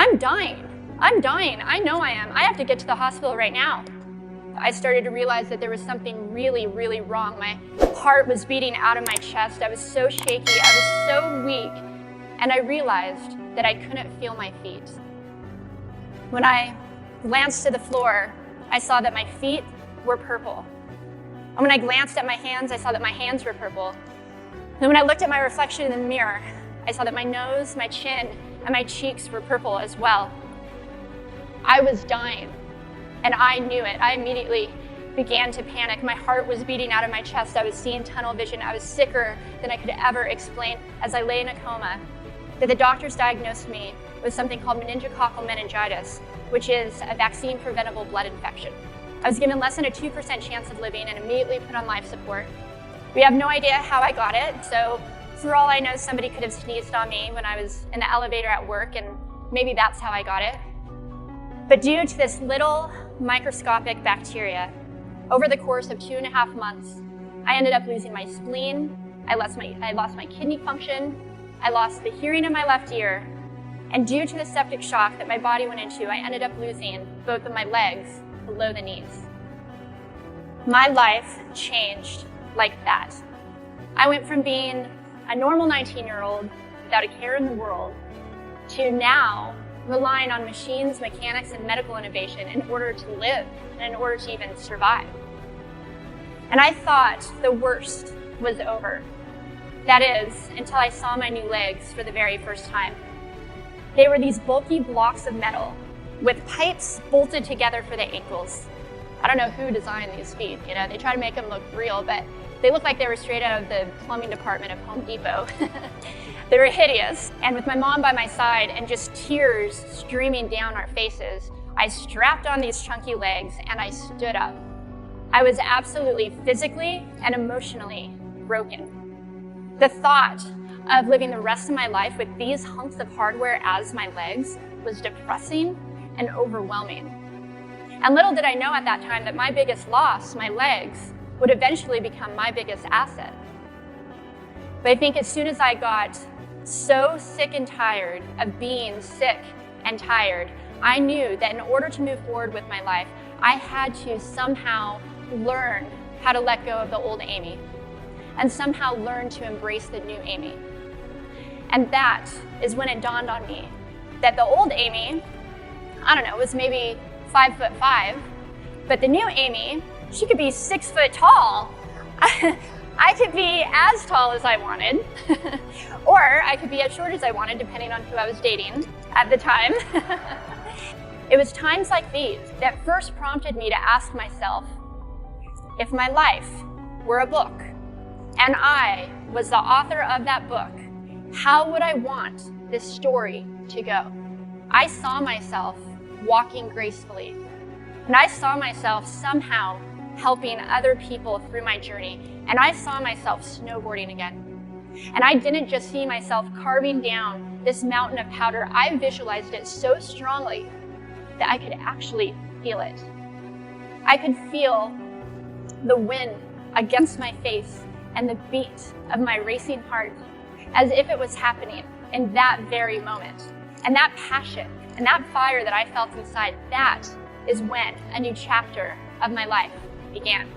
I'm dying. I know I am. I have to get to the hospital right now. I started to realize that there was something really, really wrong. My heart was beating out of my chest. I was so shaky. I was so weak. And I realized that I couldn't feel my feet. When I glanced to the floor, I saw that my feet were purple. And when I glanced at my hands, I saw that my hands were purple. And when I looked at my reflection in the mirror, I saw that my nose, my chin, and my cheeks were purple as well. I was dying, and I knew it. I immediately began to panic. My heart was beating out of my chest. I was seeing tunnel vision. I was sicker than I could ever explain as I lay in a coma. That the doctors diagnosed me with something called meningococcal meningitis, which is a vaccine-preventable blood infection. I was given less than a 2% chance of living and immediately put on life support. We have no idea how I got it, so for all I know, somebody could have sneezed on me when I was in the elevator at work, and maybe that's how I got it. But due to this little microscopic bacteria, over the course of 2.5 months, I ended up losing my spleen, I lost my kidney function, I lost the hearing in my left ear, and due to the septic shock that my body went into, I ended up losing both of my legs below the knees. My life changed like that. I went from being a normal 19-year-old without a care in the world to now relying on machines, mechanics, and medical innovation in order to live and in order to even survive. And I thought the worst was over. That is, until I saw my new legs for the very first time. They were these bulky blocks of metal with pipes bolted together for the ankles. I don't know who designed these feet, they try to make them look real, but they look like they were straight out of the plumbing department of Home Depot. They were hideous. And with my mom by my side and just tears streaming down our faces, I strapped on these chunky legs and I stood up. I was absolutely physically and emotionally broken. The thought of living the rest of my life with these hunks of hardware as my legs was depressing and overwhelming. And little did I know at that time that my biggest loss, my legs, would eventually become my biggest asset. But I think as soon as I got so sick and tired of being sick and tired, I knew that in order to move forward with my life, I had to somehow learn how to let go of the old Amy and somehow learn to embrace the new Amy. And that is when it dawned on me that the old Amy, was maybe 5'5", but the new Amy, she could be 6 foot tall. I could be as tall as I wanted, or I could be as short as I wanted, depending on who I was dating at the time. It was times like these that first prompted me to ask myself, if my life were a book, and I was the author of that book, how would I want this story to go? I saw myself walking gracefully, and I saw myself somehow helping other people through my journey, and I saw myself snowboarding again. And I didn't just see myself carving down this mountain of powder, I visualized it so strongly that I could actually feel it. I could feel the wind against my face and the beat of my racing heart as if it was happening in that very moment. And that passion and that fire that I felt inside, that is when a new chapter of my life began.